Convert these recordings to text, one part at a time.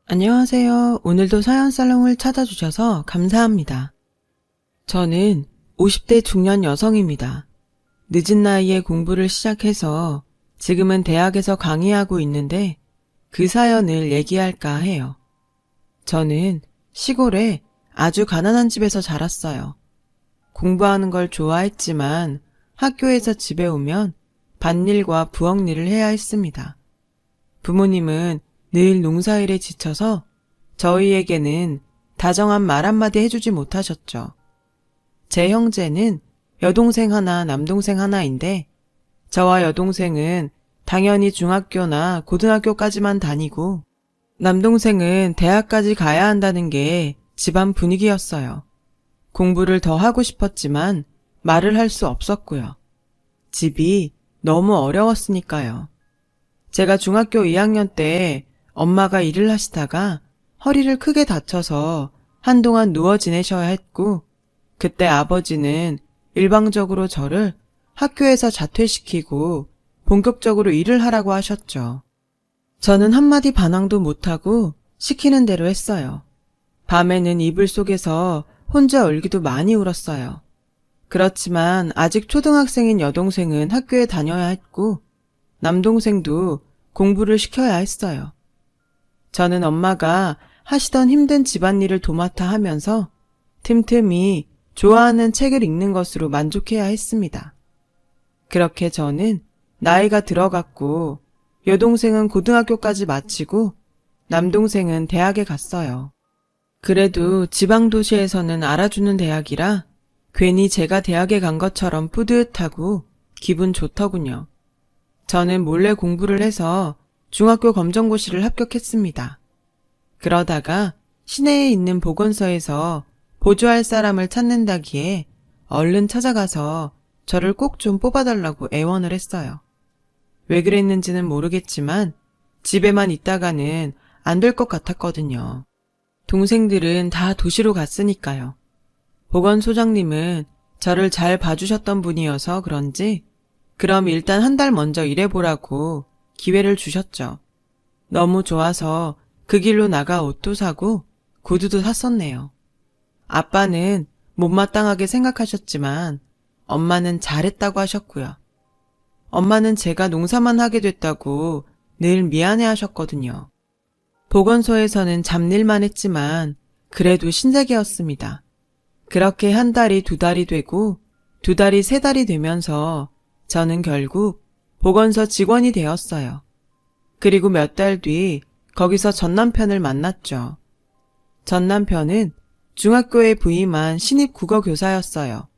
안녕하세요. 오늘도 사연살롱을 찾아주셔서 감사합니다. 저는 50대 중년 여성입니다. 늦은 나이에 공부를 시작해서 지금은 대학에서 강의하고 있는데 그 사연을 얘기할까 해요. 저는 시골에 아주 가난한 집에서 자랐어요. 공부하는 걸 좋아했지만 학교에서 집에 오면 밭일과 부엌일을 해야 했습니다. 부모님은 늘 농사일에 지쳐서 저희에게는 다정한 말 한마디 해주지 못하셨죠. 제 형제는 여동생 하나, 남동생 하나인데 저와 여동생은 당연히 중학교나 고등학교까지만 다니고 남동생은 대학까지 가야 한다는 게 집안 분위기였어요. 공부를 더 하고 싶었지만 말을 할 수 없었고요. 집이 너무 어려웠으니까요. 제가 중학교 2학년 때 엄마가 일을 하시다가 허리를 크게 다쳐서 한동안 누워 지내셔야 했고, 그때 아버지는 일방적으로 저를 학교에서 자퇴시키고 본격적으로 일을 하라고 하셨죠. 저는 한마디 반항도 못하고 시키는 대로 했어요. 밤에는 이불 속에서 혼자 울기도 많이 울었어요. 그렇지만 아직 초등학생인 여동생은 학교에 다녀야 했고, 남동생도 공부를 시켜야 했어요. 저는 엄마가 하시던 힘든 집안일을 도맡아 하면서 틈틈이 좋아하는 책을 읽는 것으로 만족해야 했습니다. 그렇게 저는 나이가 들어갔고 여동생은 고등학교까지 마치고 남동생은 대학에 갔어요. 그래도 지방도시에서는 알아주는 대학이라 괜히 제가 대학에 간 것처럼 뿌듯하고 기분 좋더군요. 저는 몰래 공부를 해서 중학교 검정고시를 합격했습니다. 그러다가 시내에 있는 보건소에서 보조할 사람을 찾는다기에 얼른 찾아가서 저를 꼭 좀 뽑아달라고 애원을 했어요. 왜 그랬는지는 모르겠지만 집에만 있다가는 안 될 것 같았거든요. 동생들은 다 도시로 갔으니까요. 보건소장님은 저를 잘 봐주셨던 분이어서 그런지 그럼 일단 한 달 먼저 일해보라고 기회를 주셨죠. 너무 좋아서 그 길로 나가 옷도 사고 구두도 샀었네요. 아빠는 못마땅하게 생각하셨지만 엄마는 잘했다고 하셨고요. 엄마는 제가 농사만 하게 됐다고 늘 미안해 하셨거든요. 보건소에서는 잡일만 했지만 그래도 신세계였습니다. 그렇게 한 달이 두 달이 되고 두 달이 세 달이 되면서 저는 결국 보건소 직원이 되었어요. 그리고 몇 달 뒤 거기서 전 남편을 만났죠. 전 남편은 중학교에 부임한 신입 국어 교사였어요.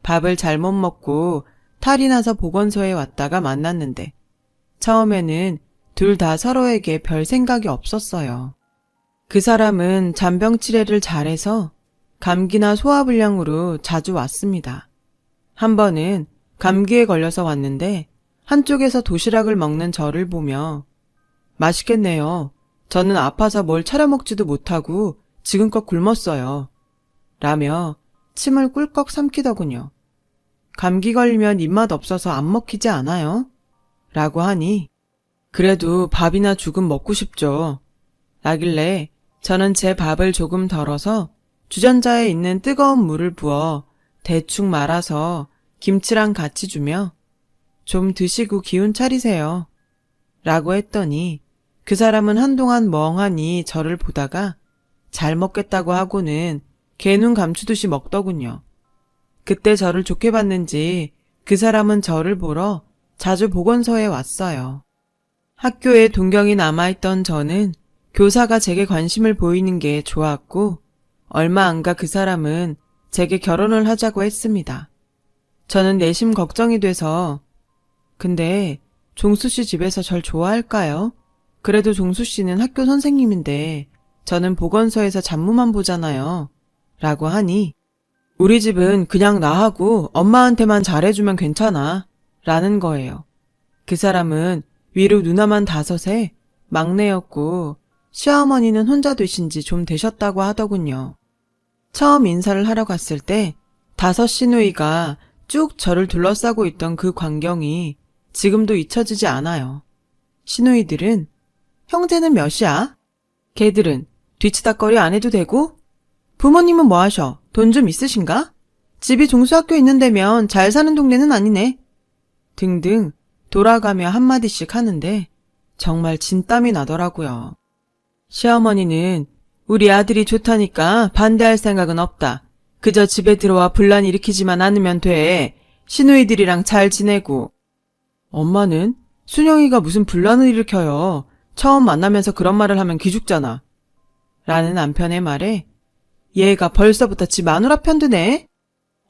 밥을 잘못 먹고 탈이 나서 보건소에 왔다가 만났는데 처음에는 둘 다 서로에게 별 생각이 없었어요. 그 사람은 잔병 치레를 잘해서 감기나 소화불량으로 자주 왔습니다. 한 번은 감기에 걸려서 왔는데 한쪽에서 도시락을 먹는 저를 보며 맛있겠네요. 저는 아파서 뭘 차려 먹지도 못하고 지금껏 굶었어요. 라며 침을 꿀꺽 삼키더군요. 감기 걸리면 입맛 없어서 안 먹히지 않아요? 라고 하니 그래도 밥이나 죽은 먹고 싶죠. 라길래 저는 제 밥을 조금 덜어서 주전자에 있는 뜨거운 물을 부어 대충 말아서 김치랑 같이 주며 좀 드시고 기운 차리세요. 라고 했더니 그 사람은 한동안 멍하니 저를 보다가 잘 먹겠다고 하고는 개눈 감추듯이 먹더군요. 그때 저를 좋게 봤는지 그 사람은 저를 보러 자주 보건소에 왔어요. 학교에 동경이 남아있던 저는 교사가 제게 관심을 보이는 게 좋았고 얼마 안 가 그 사람은 제게 결혼을 하자고 했습니다. 저는 내심 걱정이 돼서 근데 종수 씨 집에서 절 좋아할까요? 그래도 종수 씨는 학교 선생님인데 저는 보건소에서 잡무만 보잖아요. 라고 하니 우리 집은 그냥 나하고 엄마한테만 잘해주면 괜찮아. 라는 거예요. 그 사람은 위로 누나만 5에 막내였고 시어머니는 혼자 되신 지 좀 되셨다고 하더군요. 처음 인사를 하러 갔을 때 5 시누이가 쭉 저를 둘러싸고 있던 그 광경이 지금도 잊혀지지 않아요. 시누이들은 형제는 몇이야? 걔들은 뒤치다꺼리 안 해도 되고? 부모님은 뭐 하셔? 돈 좀 있으신가? 집이 종수학교 있는 데면 잘 사는 동네는 아니네. 등등 돌아가며 한마디씩 하는데 정말 진땀이 나더라고요. 시어머니는 우리 아들이 좋다니까 반대할 생각은 없다. 그저 집에 들어와 분란 일으키지만 않으면 돼. 시누이들이랑 잘 지내고. 엄마는 순영이가 무슨 분란을 일으켜요. 처음 만나면서 그런 말을 하면 기죽잖아. 라는 남편의 말에 얘가 벌써부터 지 마누라 편드네.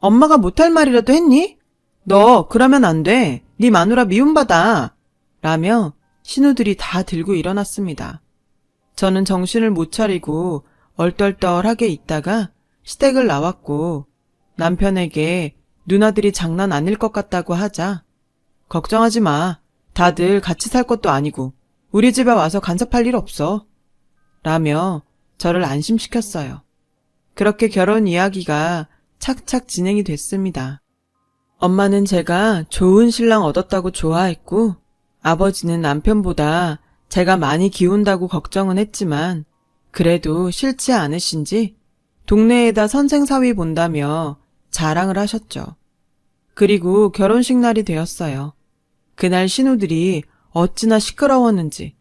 엄마가 못할 말이라도 했니? 너 그러면 안 돼. 네 마누라 미움받아. 라며 신우들이 다 들고 일어났습니다. 저는 정신을 못 차리고 얼떨떨하게 있다가 시댁을 나왔고 남편에게 누나들이 장난 아닐 것 같다고 하자 걱정하지 마. 다들 같이 살 것도 아니고 우리 집에 와서 간섭할 일 없어. 라며 저를 안심시켰어요. 그렇게 결혼 이야기가 착착 진행이 됐습니다. 엄마는 제가 좋은 신랑 얻었다고 좋아했고 아버지는 남편보다 제가 많이 기운다고 걱정은 했지만 그래도 싫지 않으신지 동네에다 선생사위 본다며 자랑을 하셨죠. 그리고 결혼식 날이 되었어요. 그날 신우들이 어찌나 시끄러웠는지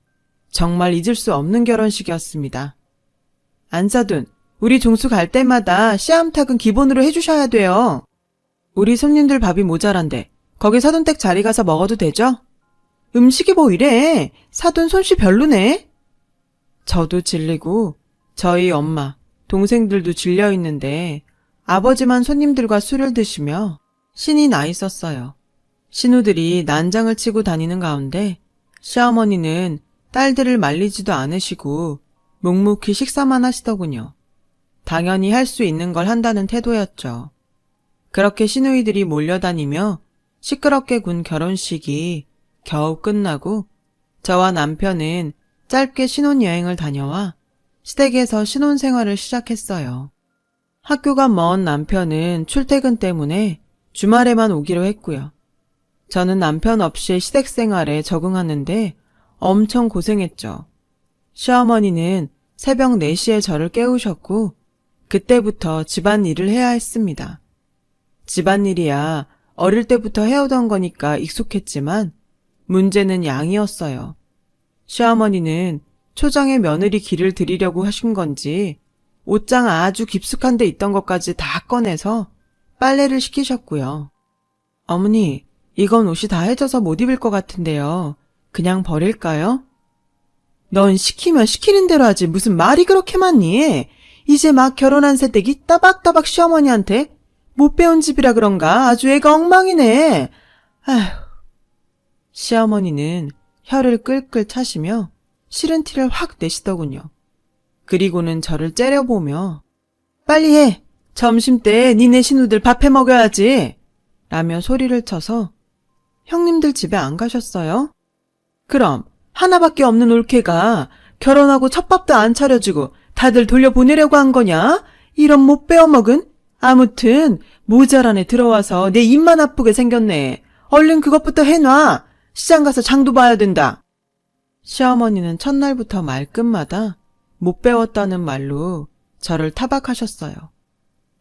정말 잊을 수 없는 결혼식이었습니다. 안사돈, 우리 종수 갈 때마다 씨암탉은 기본으로 해주셔야 돼요. 우리 손님들 밥이 모자란데 거기 사돈댁 자리 가서 먹어도 되죠? 음식이 뭐 이래? 사돈 솜씨 별로네? 저도 질리고 저희 엄마, 동생들도 질려 있는데 아버지만 손님들과 술을 드시며 신이 나 있었어요. 신우들이 난장을 치고 다니는 가운데 시어머니는 딸들을 말리지도 않으시고 묵묵히 식사만 하시더군요. 당연히 할 수 있는 걸 한다는 태도였죠. 그렇게 시누이들이 몰려다니며 시끄럽게 군 결혼식이 겨우 끝나고 저와 남편은 짧게 신혼여행을 다녀와 시댁에서 신혼생활을 시작했어요. 학교가 먼 남편은 출퇴근 때문에 주말에만 오기로 했고요. 저는 남편 없이 시댁 생활에 적응하는데 엄청 고생했죠. 시어머니는 새벽 4시에 저를 깨우셨고 그때부터 집안일을 해야 했습니다. 집안일이야 어릴 때부터 해오던 거니까 익숙했지만 문제는 양이었어요. 시어머니는 초장에 며느리 기를 들이려고 하신 건지 옷장 아주 깊숙한 데 있던 것까지 다 꺼내서 빨래를 시키셨고요. 어머니, 이건 옷이 다 해져서 못 입을 것 같은데요. 그냥 버릴까요? 넌 시키면 시키는 대로 하지 무슨 말이 그렇게 많니? 이제 막 결혼한 새댁이 따박따박 시어머니한테 못 배운 집이라 그런가 아주 애가 엉망이네. 아휴. 시어머니는 혀를 끌끌 차시며 싫은 티를 확 내시더군요. 그리고는 저를 째려보며 빨리 해. 점심때 니네 신우들 밥 해 먹여야지. 라며 소리를 쳐서 형님들 집에 안 가셨어요? 그럼 하나밖에 없는 올케가 결혼하고 첫 밥도 안 차려주고 다들 돌려보내려고 한 거냐? 이런 못 배워먹은? 아무튼 모자란 애 들어와서 내 입만 아프게 생겼네. 얼른 그것부터 해놔. 시장 가서 장도 봐야 된다. 시어머니는 첫날부터 말끝마다 못 배웠다는 말로 저를 타박하셨어요.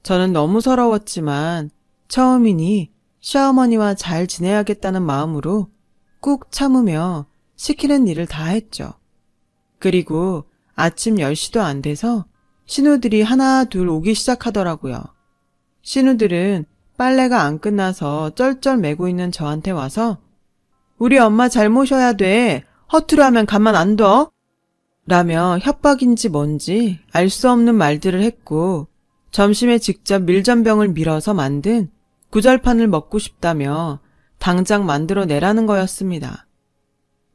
저는 너무 서러웠지만 처음이니 시어머니와 잘 지내야겠다는 마음으로 꾹 참으며 시키는 일을 다 했죠. 그리고 아침 10시도 안 돼서 신우들이 하나 둘 오기 시작하더라고요. 신우들은 빨래가 안 끝나서 쩔쩔 매고 있는 저한테 와서 우리 엄마 잘 모셔야 돼. 허투루 하면 가만 안 둬. 라며 협박인지 뭔지 알 수 없는 말들을 했고 점심에 직접 밀전병을 밀어서 만든 구절판을 먹고 싶다며 당장 만들어 내라는 거였습니다.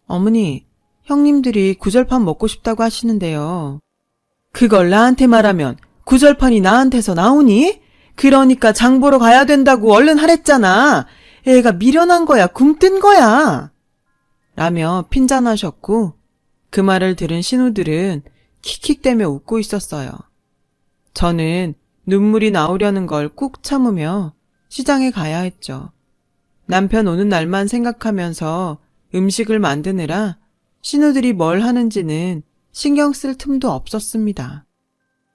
어머니, 형님들이 구절판 먹고 싶다고 하시는데요. 그걸 나한테 말하면 구절판이 나한테서 나오니? 그러니까 장 보러 가야 된다고 얼른 하랬잖아. 애가 미련한 거야, 굼뜬 거야. 라며 핀잔하셨고 그 말을 들은 신우들은 킥킥대며 웃고 있었어요. 저는 눈물이 나오려는 걸 꾹 참으며 시장에 가야 했죠. 남편 오는 날만 생각하면서 음식을 만드느라 신우들이 뭘 하는지는 신경 쓸 틈도 없었습니다.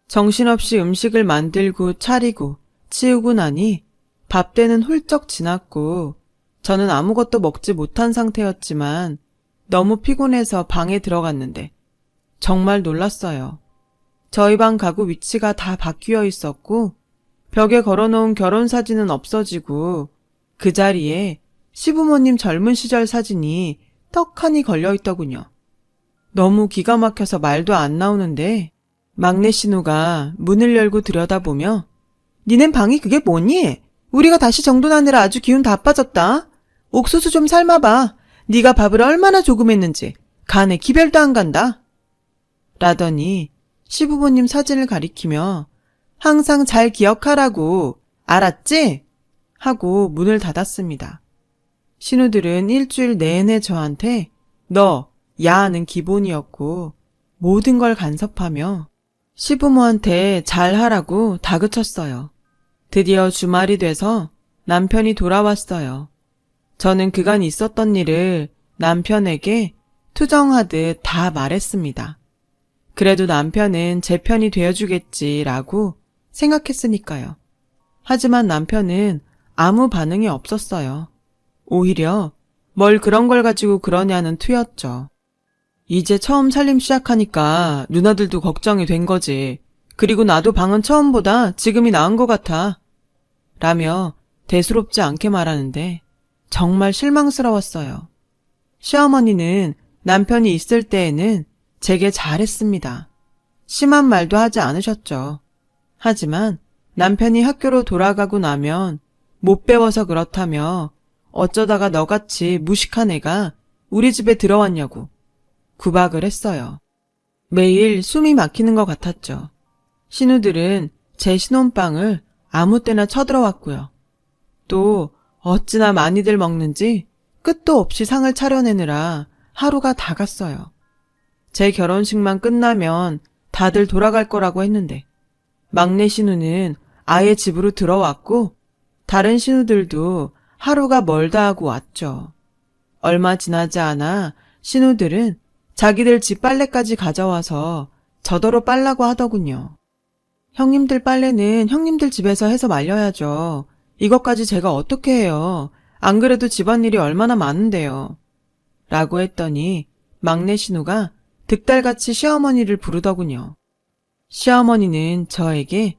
정신없이 음식을 만들고 차리고 치우고 나니 밥때는 훌쩍 지났고 저는 아무것도 먹지 못한 상태였지만 너무 피곤해서 방에 들어갔는데 정말 놀랐어요. 저희 방 가구 위치가 다 바뀌어 있었고 벽에 걸어놓은 결혼사진은 없어지고 그 자리에 시부모님 젊은 시절 사진이 떡하니 걸려있더군요. 너무 기가 막혀서 말도 안 나오는데 막내 신우가 문을 열고 들여다보며 니넨 방이 그게 뭐니? 우리가 다시 정돈하느라 아주 기운 다 빠졌다. 옥수수 좀 삶아봐. 네가 밥을 얼마나 조금 했는지 간에 기별도 안 간다. 라더니 시부모님 사진을 가리키며 항상 잘 기억하라고 알았지? 하고 문을 닫았습니다. 신우들은 일주일 내내 저한테 너, 야는 기본이었고 모든 걸 간섭하며 시부모한테 잘하라고 다그쳤어요. 드디어 주말이 돼서 남편이 돌아왔어요. 저는 그간 있었던 일을 남편에게 투정하듯 다 말했습니다. 그래도 남편은 제 편이 되어주겠지라고 생각했으니까요. 하지만 남편은 아무 반응이 없었어요. 오히려 뭘 그런 걸 가지고 그러냐는 투였죠. 이제 처음 살림 시작하니까 누나들도 걱정이 된 거지. 그리고 나도 방은 처음보다 지금이 나은 것 같아. 라며 대수롭지 않게 말하는데 정말 실망스러웠어요. 시어머니는 남편이 있을 때에는 제게 잘했습니다. 심한 말도 하지 않으셨죠. 하지만 남편이 학교로 돌아가고 나면 못 배워서 그렇다며 어쩌다가 너같이 무식한 애가 우리 집에 들어왔냐고 구박을 했어요. 매일 숨이 막히는 것 같았죠. 신우들은 제 신혼방을 아무 때나 쳐들어왔고요. 또 어찌나 많이들 먹는지 끝도 없이 상을 차려내느라 하루가 다 갔어요. 제 결혼식만 끝나면 다들 돌아갈 거라고 했는데 막내 신우는 아예 집으로 들어왔고 다른 신우들도 하루가 멀다 하고 왔죠. 얼마 지나지 않아 신우들은 자기들 집 빨래까지 가져와서 저더러 빨라고 하더군요. 형님들 빨래는 형님들 집에서 해서 말려야죠. 이것까지 제가 어떻게 해요. 안 그래도 집안일이 얼마나 많은데요. 라고 했더니 막내 신우가 득달같이 시어머니를 부르더군요. 시어머니는 저에게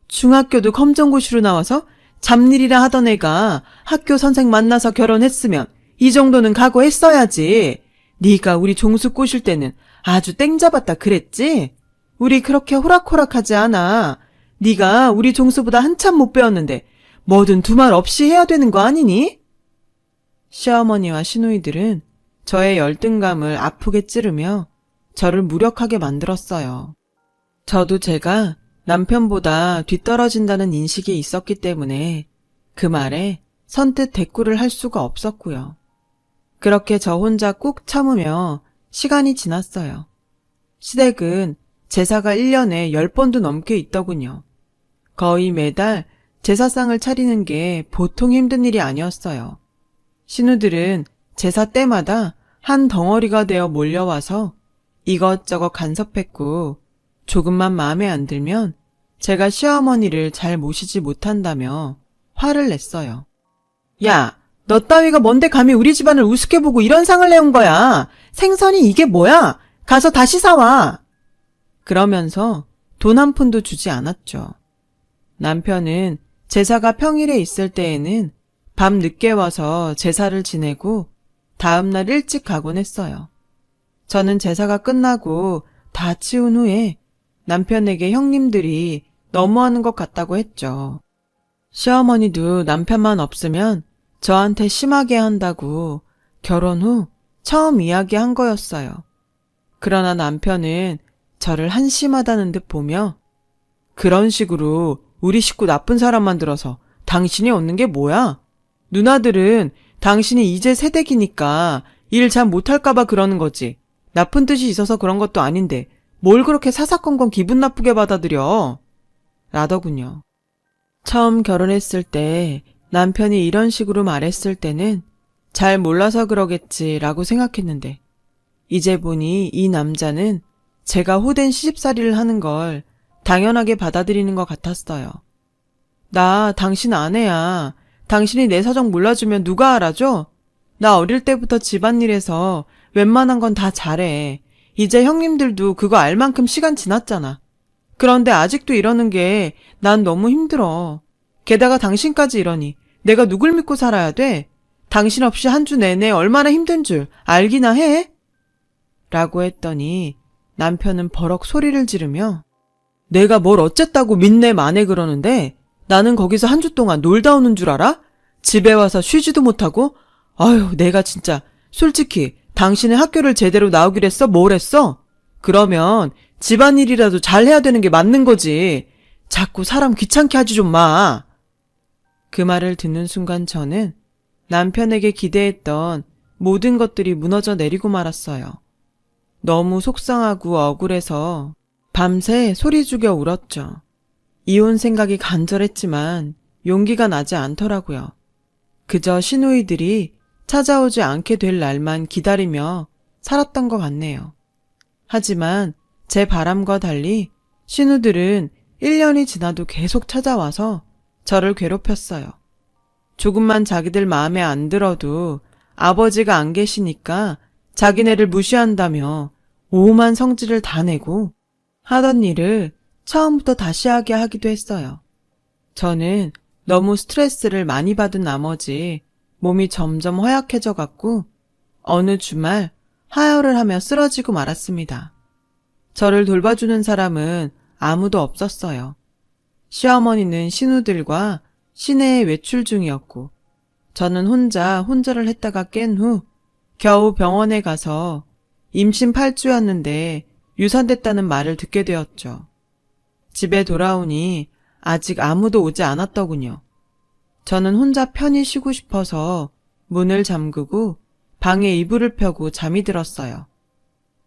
중학교도 검정고시로 나와서 잡일이라 하던 애가 학교 선생 만나서 결혼했으면 이 정도는 각오했어야지. 네가 우리 종수 꼬실 때는 아주 땡 잡았다 그랬지? 우리 그렇게 호락호락하지 않아. 네가 우리 종수보다 한참 못 배웠는데 뭐든 두말 없이 해야 되는 거 아니니? 시어머니와 시누이들은 저의 열등감을 아프게 찌르며 저를 무력하게 만들었어요. 저도 제가 남편보다 뒤떨어진다는 인식이 있었기 때문에 그 말에 선뜻 대꾸를 할 수가 없었고요. 그렇게 저 혼자 꾹 참으며 시간이 지났어요. 시댁은 제사가 1년에 10번도 넘게 있더군요. 거의 매달 제사상을 차리는 게 보통 힘든 일이 아니었어요. 신우들은 제사 때마다 한 덩어리가 되어 몰려와서 이것저것 간섭했고 조금만 마음에 안 들면 제가 시어머니를 잘 모시지 못한다며 화를 냈어요. 야, 너 따위가 뭔데 감히 우리 집안을 우습게 보고 이런 상을 내온 거야. 생선이 이게 뭐야? 가서 다시 사와. 그러면서 돈 한 푼도 주지 않았죠. 남편은 제사가 평일에 있을 때에는 밤 늦게 와서 제사를 지내고 다음날 일찍 가곤 했어요. 저는 제사가 끝나고 다 치운 후에 남편에게 형님들이 너무하는 것 같다고 했죠. 시어머니도 남편만 없으면 저한테 심하게 한다고 결혼 후 처음 이야기한 거였어요. 그러나 남편은 저를 한심하다는 듯 보며 그런 식으로 우리 식구 나쁜 사람 만들어서 당신이 얻는 게 뭐야? 누나들은 당신이 이제 새댁이니까 일 잘 못할까봐 그러는 거지. 나쁜 뜻이 있어서 그런 것도 아닌데 뭘 그렇게 사사건건 기분 나쁘게 받아들여? 라더군요. 처음 결혼했을 때 남편이 이런 식으로 말했을 때는 잘 몰라서 그러겠지라고 생각했는데 이제 보니 이 남자는 제가 호된 시집살이를 하는 걸 당연하게 받아들이는 것 같았어요. 나 당신 아내야. 당신이 내 사정 몰라주면 누가 알아줘? 나 어릴 때부터 집안일에서 웬만한 건 다 잘해. 이제 형님들도 그거 알 만큼 시간 지났잖아. 그런데 아직도 이러는 게 난 너무 힘들어. 게다가 당신까지 이러니 내가 누굴 믿고 살아야 돼? 당신 없이 한 주 내내 얼마나 힘든 줄 알기나 해? 라고 했더니 남편은 버럭 소리를 지르며 내가 뭘 어쨌다고 믿네 마네 그러는데 나는 거기서 한 주 동안 놀다 오는 줄 알아? 집에 와서 쉬지도 못하고? 아유, 내가 진짜 솔직히 당신의 학교를 제대로 나오기로 했어? 뭘 했어? 그러면 집안일이라도 잘 해야 되는 게 맞는 거지. 자꾸 사람 귀찮게 하지 좀 마. 그 말을 듣는 순간 저는 남편에게 기대했던 모든 것들이 무너져 내리고 말았어요. 너무 속상하고 억울해서 밤새 소리 죽여 울었죠. 이혼 생각이 간절했지만 용기가 나지 않더라고요. 그저 시누이들이 찾아오지 않게 될 날만 기다리며 살았던 것 같네요. 하지만 제 바람과 달리 신우들은 1년이 지나도 계속 찾아와서 저를 괴롭혔어요. 조금만 자기들 마음에 안 들어도 아버지가 안 계시니까 자기네를 무시한다며 오만 성질을 다 내고 하던 일을 처음부터 다시 하게 하기도 했어요. 저는 너무 스트레스를 많이 받은 나머지 몸이 점점 허약해져 갔고 어느 주말 하혈을 하며 쓰러지고 말았습니다. 저를 돌봐주는 사람은 아무도 없었어요. 시어머니는 신우들과 시내에 외출 중이었고 저는 혼자 혼절을 했다가 깬 후 겨우 병원에 가서 임신 8주였는데 유산됐다는 말을 듣게 되었죠. 집에 돌아오니 아직 아무도 오지 않았더군요. 저는 혼자 편히 쉬고 싶어서 문을 잠그고 방에 이불을 펴고 잠이 들었어요.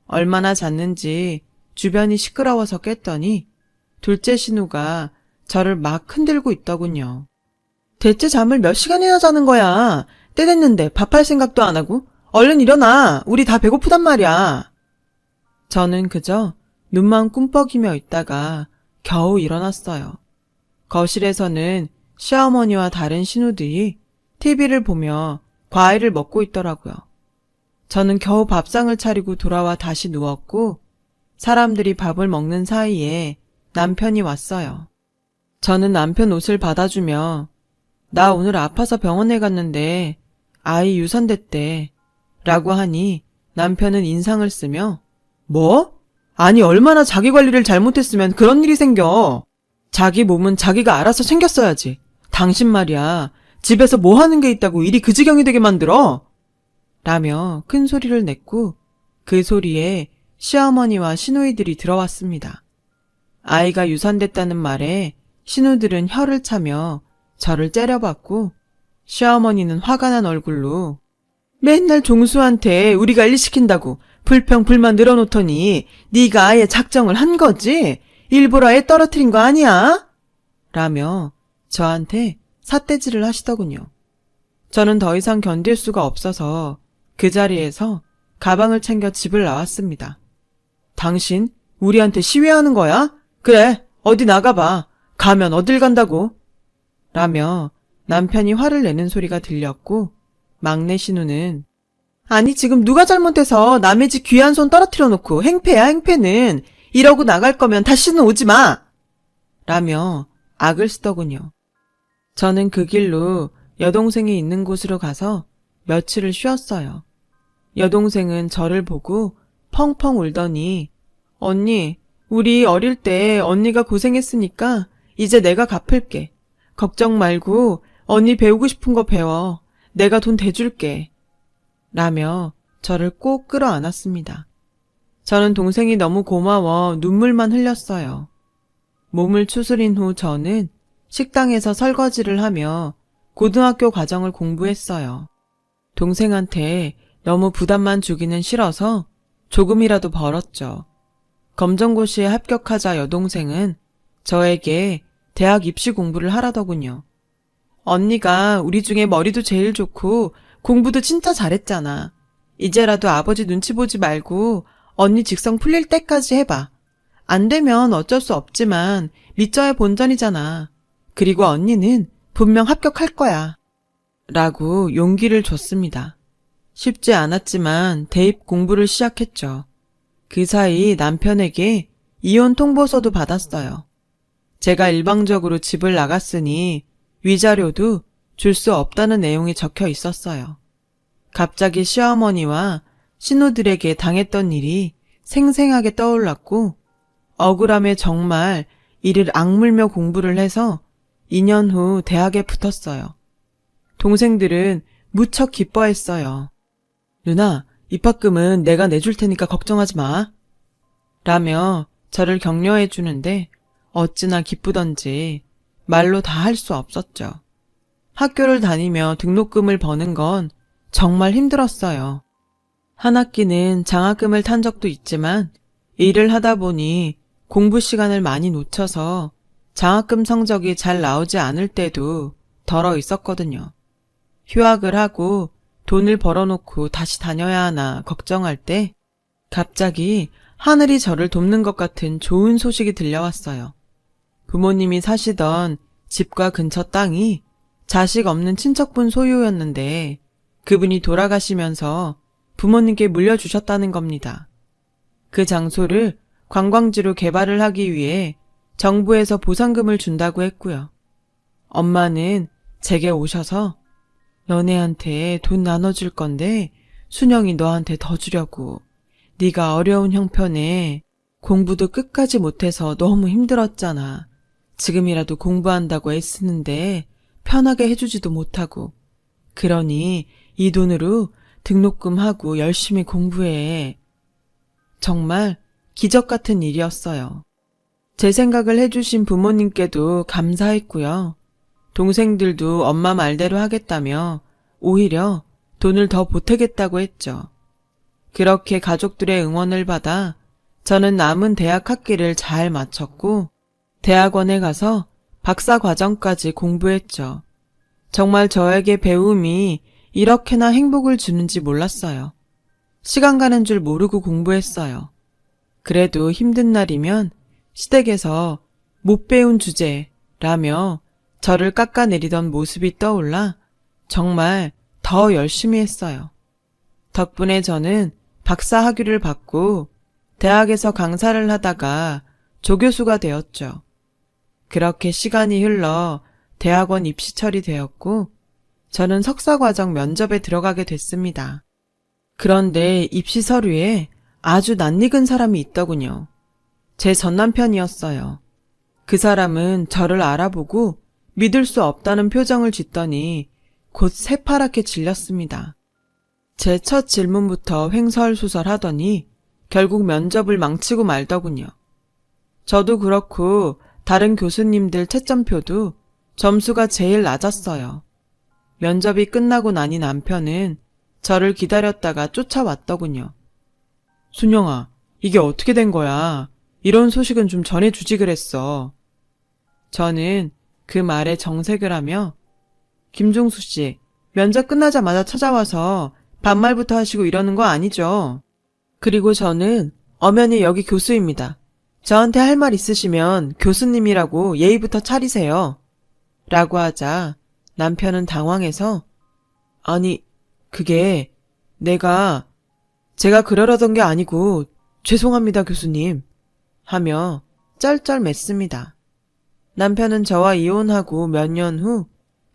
얼마나 잤는지 주변이 시끄러워서 깼더니 둘째 신우가 저를 막 흔들고 있더군요. 대체 잠을 몇 시간이나 자는 거야? 때 됐는데 밥할 생각도 안 하고? 얼른 일어나! 우리 다 배고프단 말이야. 저는 그저 눈만 꿈뻑이며 있다가 겨우 일어났어요. 거실에서는 시어머니와 다른 신우들이 TV를 보며 과일을 먹고 있더라고요. 저는 겨우 밥상을 차리고 돌아와 다시 누웠고 사람들이 밥을 먹는 사이에 남편이 왔어요. 저는 남편 옷을 받아주며 나 오늘 아파서 병원에 갔는데 아이 유산됐대 라고 하니 남편은 인상을 쓰며 뭐? 아니 얼마나 자기 관리를 잘못했으면 그런 일이 생겨. 자기 몸은 자기가 알아서 챙겼어야지. 당신 말이야. 집에서 뭐 하는 게 있다고 일이 그 지경이 되게 만들어? 라며 큰 소리를 냈고 그 소리에 시어머니와 시누이들이 들어왔습니다. 아이가 유산됐다는 말에 신우들은 혀를 차며 저를 째려봤고 시어머니는 화가 난 얼굴로 맨날 종수한테 우리가 일 시킨다고 불평 불만 늘어놓더니 네가 아예 작정을 한 거지? 일부러 애 떨어뜨린 거 아니야? 라며 저한테 삿대질을 하시더군요. 저는 더 이상 견딜 수가 없어서 그 자리에서 가방을 챙겨 집을 나왔습니다. 당신 우리한테 시위하는 거야? 그래, 어디 나가봐. 가면 어딜 간다고? 라며 남편이 화를 내는 소리가 들렸고 막내 신우는 아니 지금 누가 잘못해서 남의 집 귀한 손 떨어뜨려 놓고 행패야 행패는. 이러고 나갈 거면 다시는 오지 마! 라며 악을 쓰더군요. 저는 그 길로 여동생이 있는 곳으로 가서 며칠을 쉬었어요. 여동생은 저를 보고 펑펑 울더니 언니, 우리 어릴 때 언니가 고생했으니까 이제 내가 갚을게. 걱정 말고 언니 배우고 싶은 거 배워. 내가 돈 대줄게. 라며 저를 꼭 끌어안았습니다. 저는 동생이 너무 고마워 눈물만 흘렸어요. 몸을 추스린 후 저는 식당에서 설거지를 하며 고등학교 과정을 공부했어요. 동생한테 너무 부담만 주기는 싫어서 조금이라도 벌었죠. 검정고시에 합격하자 여동생은 저에게 대학 입시 공부를 하라더군요. 언니가 우리 중에 머리도 제일 좋고 공부도 진짜 잘했잖아. 이제라도 아버지 눈치 보지 말고 언니 직성 풀릴 때까지 해봐. 안 되면 어쩔 수 없지만 믿져야 본전이잖아. 그리고 언니는 분명 합격할 거야. 라고 용기를 줬습니다. 쉽지 않았지만 대입 공부를 시작했죠. 그 사이 남편에게 이혼 통보서도 받았어요. 제가 일방적으로 집을 나갔으니 위자료도 줄 수 없다는 내용이 적혀 있었어요. 갑자기 시어머니와 신우들에게 당했던 일이 생생하게 떠올랐고 억울함에 정말 이를 악물며 공부를 해서 2년 후 대학에 붙었어요. 동생들은 무척 기뻐했어요. 누나, 입학금은 내가 내줄 테니까 걱정하지 마. 라며 저를 격려해 주는데 어찌나 기쁘던지 말로 다 할 수 없었죠. 학교를 다니며 등록금을 버는 건 정말 힘들었어요. 한 학기는 장학금을 탄 적도 있지만 일을 하다 보니 공부 시간을 많이 놓쳐서 장학금 성적이 잘 나오지 않을 때도 덜어 있었거든요. 휴학을 하고 돈을 벌어놓고 다시 다녀야 하나 걱정할 때 갑자기 하늘이 저를 돕는 것 같은 좋은 소식이 들려왔어요. 부모님이 사시던 집과 근처 땅이 자식 없는 친척분 소유였는데 그분이 돌아가시면서 부모님께 물려주셨다는 겁니다. 그 장소를 관광지로 개발을 하기 위해 정부에서 보상금을 준다고 했고요. 엄마는 제게 오셔서 너네한테 돈 나눠줄 건데 순영이 너한테 더 주려고. 네가 어려운 형편에 공부도 끝까지 못해서 너무 힘들었잖아. 지금이라도 공부한다고 애쓰는데 편하게 해주지도 못하고. 그러니 이 돈으로 등록금 하고 열심히 공부해. 정말 기적 같은 일이었어요. 제 생각을 해주신 부모님께도 감사했고요. 동생들도 엄마 말대로 하겠다며 오히려 돈을 더 보태겠다고 했죠. 그렇게 가족들의 응원을 받아 저는 남은 대학 학기를 잘 마쳤고 대학원에 가서 박사 과정까지 공부했죠. 정말 저에게 배움이 이렇게나 행복을 주는지 몰랐어요. 시간 가는 줄 모르고 공부했어요. 그래도 힘든 날이면 시댁에서 못 배운 주제라며 저를 깎아내리던 모습이 떠올라 정말 더 열심히 했어요. 덕분에 저는 박사 학위를 받고 대학에서 강사를 하다가 조교수가 되었죠. 그렇게 시간이 흘러 대학원 입시철이 되었고 저는 석사과정 면접에 들어가게 됐습니다. 그런데 입시 서류에 아주 낯익은 사람이 있더군요. 제 전남편이었어요. 그 사람은 저를 알아보고 믿을 수 없다는 표정을 짓더니 곧 새파랗게 질렸습니다. 제 첫 질문부터 횡설수설하더니 결국 면접을 망치고 말더군요. 저도 그렇고 다른 교수님들 채점표도 점수가 제일 낮았어요. 면접이 끝나고 나니 남편은 저를 기다렸다가 쫓아왔더군요. 순영아, 이게 어떻게 된 거야? 이런 소식은 좀 전해주지 그랬어. 저는 그 말에 정색을 하며 김종수 씨, 면접 끝나자마자 찾아와서 반말부터 하시고 이러는 거 아니죠? 그리고 저는 엄연히 여기 교수입니다. 저한테 할 말 있으시면 교수님이라고 예의부터 차리세요. 라고 하자 남편은 당황해서 아니, 그게 제가 그러려던 게 아니고 죄송합니다 교수님 하며 쩔쩔맸습니다. 남편은 저와 이혼하고 몇 년 후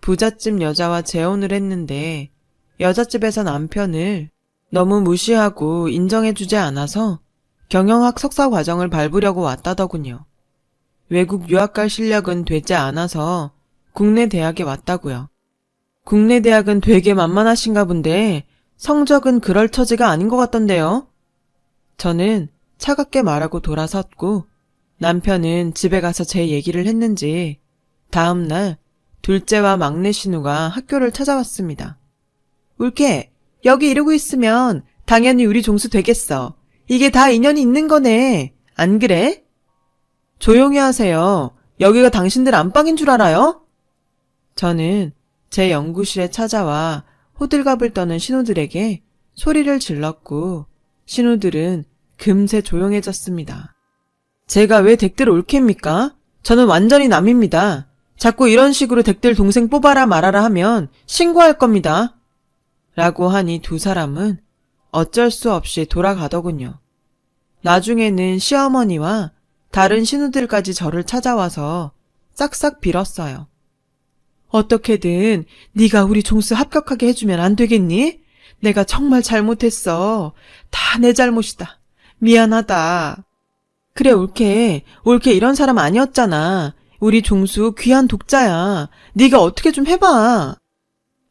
부잣집 여자와 재혼을 했는데 여자집에서 남편을 너무 무시하고 인정해주지 않아서 경영학 석사 과정을 밟으려고 왔다더군요. 외국 유학 갈 실력은 되지 않아서 국내 대학에 왔다고요. 국내 대학은 되게 만만하신가 본데 성적은 그럴 처지가 아닌 것 같던데요. 저는 차갑게 말하고 돌아섰고 남편은 집에 가서 제 얘기를 했는지 다음 날 둘째와 막내 신우가 학교를 찾아왔습니다. 울케, 여기 이러고 있으면 당연히 우리 종수 되겠어. 이게 다 인연이 있는 거네. 안 그래? 조용히 하세요. 여기가 당신들 안방인 줄 알아요? 저는 제 연구실에 찾아와 호들갑을 떠는 신우들에게 소리를 질렀고 신우들은 금세 조용해졌습니다. 제가 왜 댁들 올캡니까? 저는 완전히 남입니다. 자꾸 이런 식으로 댁들 동생 뽑아라 말아라 하면 신고할 겁니다. 라고 하니 두 사람은 어쩔 수 없이 돌아가더군요. 나중에는 시어머니와 다른 신우들까지 저를 찾아와서 싹싹 빌었어요. 어떻게든 네가 우리 종수 합격하게 해주면 안 되겠니? 내가 정말 잘못했어. 다 내 잘못이다. 미안하다. 그래 옳게 이런 사람 아니었잖아. 우리 종수 귀한 독자야. 네가 어떻게 좀 해봐.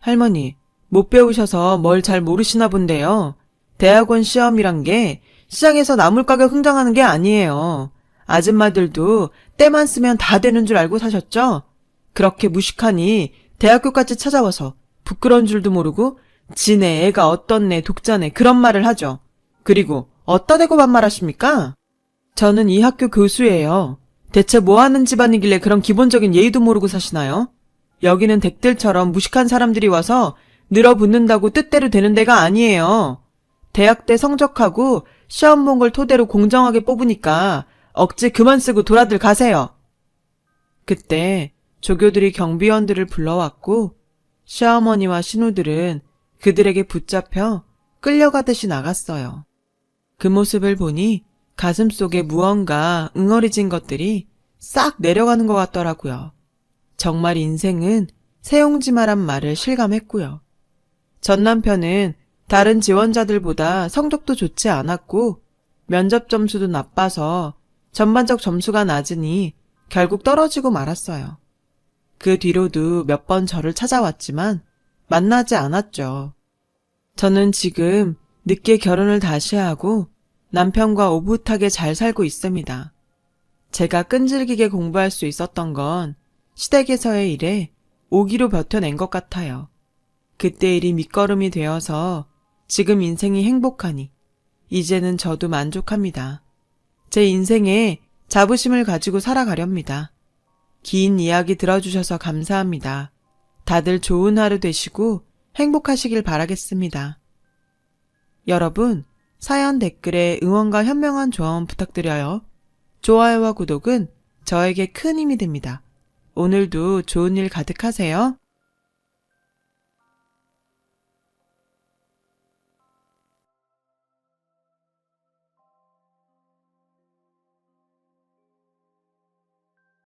할머니, 못 배우셔서 뭘 잘 모르시나 본데요. 대학원 시험이란 게 시장에서 나물 가격 흥정하는 게 아니에요. 아줌마들도 때만 쓰면 다 되는 줄 알고 사셨죠? 그렇게 무식하니 대학교까지 찾아와서 부끄러운 줄도 모르고 지네 애가 어떻네 독자네 그런 말을 하죠. 그리고 어디다 대고 반말하십니까? 저는 이 학교 교수예요. 대체 뭐 하는 집안이길래 그런 기본적인 예의도 모르고 사시나요? 여기는 댁들처럼 무식한 사람들이 와서 늘어붙는다고 뜻대로 되는 데가 아니에요. 대학 때 성적하고 시험 본 걸 토대로 공정하게 뽑으니까 억지 그만 쓰고 돌아들 가세요. 그때 조교들이 경비원들을 불러왔고 시어머니와 신우들은 그들에게 붙잡혀 끌려가듯이 나갔어요. 그 모습을 보니 가슴속에 무언가 응어리진 것들이 싹 내려가는 것 같더라고요. 정말 인생은 새옹지마란 말을 실감했고요. 전 남편은 다른 지원자들보다 성적도 좋지 않았고 면접 점수도 나빠서 전반적 점수가 낮으니 결국 떨어지고 말았어요. 그 뒤로도 몇 번 저를 찾아왔지만 만나지 않았죠. 저는 지금 늦게 결혼을 다시 하고 남편과 오붓하게 잘 살고 있습니다. 제가 끈질기게 공부할 수 있었던 건 시댁에서의 일에 오기로 버텨낸 것 같아요. 그때 일이 밑거름이 되어서 지금 인생이 행복하니 이제는 저도 만족합니다. 제 인생에 자부심을 가지고 살아가렵니다. 긴 이야기 들어주셔서 감사합니다. 다들 좋은 하루 되시고 행복하시길 바라겠습니다. 여러분, 사연 댓글에 응원과 현명한 조언 부탁드려요. 좋아요와 구독은 저에게 큰 힘이 됩니다. 오늘도 좋은 일 가득하세요.